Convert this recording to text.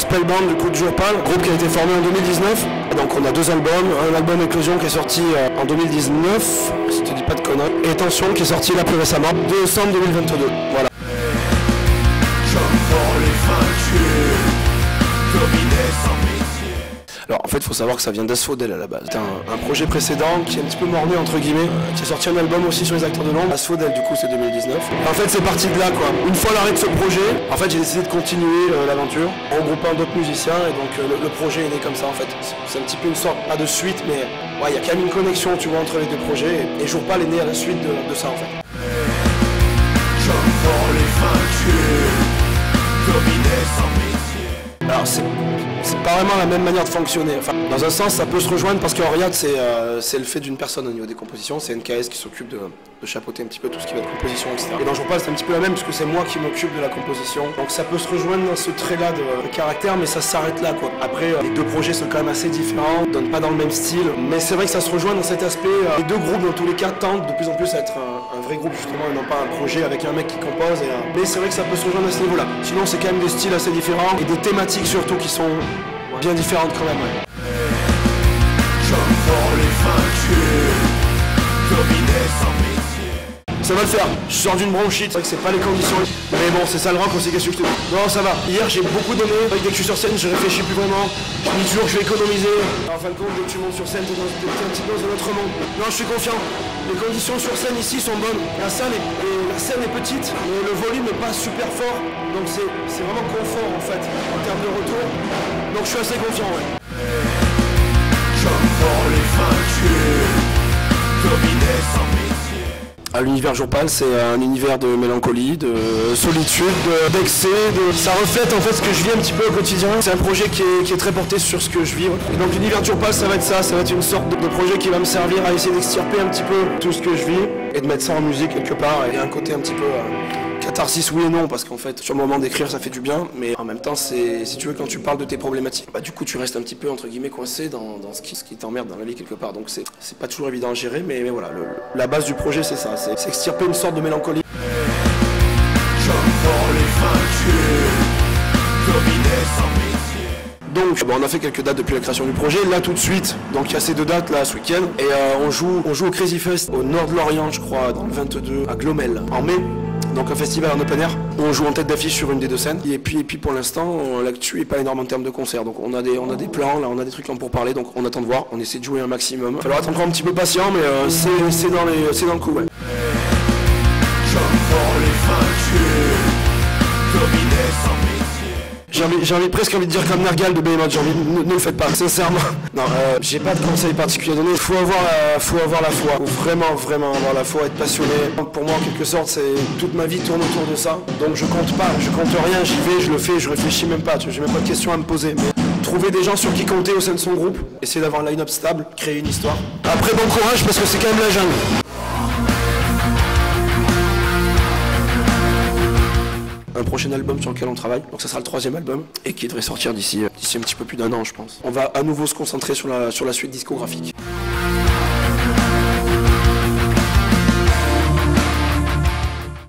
Spellbound du coup de Jurpal, groupe qui a été formé en 2019. Donc on a 2 albums, un album Éclosion qui est sorti en 2019, si je te dis pas de conneries, et Tension qui est sorti là plus récemment, décembre 2022. Voilà. Alors en fait il faut savoir que ça vient d'Asphodel à la base. C'était un projet précédent qui est un petit peu morné entre guillemets, qui a sorti un album aussi sur les acteurs de l'ombre. Asphodel du coup c'est 2019. En fait c'est parti de là quoi. Une fois l'arrêt de ce projet, en fait j'ai décidé de continuer l'aventure en regroupant d'autres musiciens et donc le projet est né comme ça en fait. C'est un petit peu une sorte, pas de suite mais ouais, il y a quand même une connexion tu vois entre les 2 projets et Jurpal est né à la suite de ça en fait. Alors c'est pas vraiment la même manière de fonctionner. Enfin, dans un sens, ça peut se rejoindre parce que Oriade, c'est le fait d'une personne au niveau des compositions. C'est NKS qui s'occupe de chapeauter un petit peu tout ce qui va être composition, etc. Et dans Jurpal, c'est un petit peu la même puisque c'est moi qui m'occupe de la composition. Donc ça peut se rejoindre dans ce trait-là de caractère, mais ça s'arrête là, quoi. Après, les 2 projets sont quand même assez différents, donnent pas dans le même style. Mais c'est vrai que ça se rejoint dans cet aspect. Les 2 groupes, dans tous les cas, tentent de plus en plus à être un vrai groupe, justement, et non pas un projet avec un mec qui compose. Mais c'est vrai que ça peut se rejoindre à ce niveau-là. Sinon, c'est quand même des styles assez différents et des thématiques surtout qui sont bien différentes quand même. Ouais. Ça va le faire, je sors d'une bronchite, c'est vrai que c'est pas les conditions. Mais bon, c'est ça le rock aussi, qu'est-ce que je te dis. Non, ça va. Hier, j'ai beaucoup donné. Dès que je suis sur scène, je réfléchis plus vraiment. Je me dis toujours que je vais économiser. En fin de compte, dès que tu montes sur scène, t'es un petit peu dans un autre monde. Non, je suis confiant. Les conditions sur scène ici sont bonnes. La scène est petite, mais le volume n'est pas super fort. Donc c'est vraiment confort en fait, en termes de retour. Donc je suis assez confiant, ouais. L'univers Jurpal, c'est un univers de mélancolie, de solitude, d'excès, ça reflète en fait ce que je vis un petit peu au quotidien. C'est un projet qui est très porté sur ce que je vis. Et donc l'univers Jurpal, ça va être ça, ça va être une sorte de projet qui va me servir à essayer d'extirper un petit peu tout ce que je vis et de mettre ça en musique quelque part. Et un côté un petit peu catharsis, oui et non, parce qu'en fait, sur le moment d'écrire, ça fait du bien, mais en même temps, si tu veux, quand tu parles de tes problématiques, bah du coup, tu restes un petit peu, entre guillemets, coincé dans ce qui t'emmerde dans la vie quelque part. Donc c'est pas toujours évident à gérer, mais voilà, la base du projet, c'est ça, c'est extirper une sorte de mélancolie. Donc bon, on a fait quelques dates depuis la création du projet, là tout de suite, donc il y a ces 2 dates là ce week-end, et on joue au Crazy Fest au nord de Lorient je crois, dans le 22 à Glomel, en mai. Donc un festival en open air, où on joue en tête d'affiche sur une des 2 scènes. Et puis pour l'instant, l'actu est pas énorme en termes de concerts. Donc on a des plans, là on a des trucs là pour parler, donc on attend de voir, on essaie de jouer un maximum. Il va falloir être encore un petit peu patient, mais c'est dans le coup, ouais. J'ai presque envie de dire comme Nergal de Behemoth, j'ai envie de ne le faites pas, sincèrement. Non, j'ai pas de conseils particuliers à donner, faut avoir la foi, faut vraiment avoir la foi, être passionné. Pour moi en quelque sorte, toute ma vie tourne autour de ça, donc je compte rien, j'y vais, je le fais, je réfléchis même pas, j'ai même pas de questions à me poser. Mais trouver des gens sur qui compter au sein de son groupe, essayer d'avoir un line-up stable, créer une histoire. Après bon courage parce que c'est quand même la jungle. Un prochain album sur lequel on travaille, donc ça sera le 3e album et qui devrait sortir d'ici un petit peu plus d'1 an je pense. On va à nouveau se concentrer sur la suite discographique.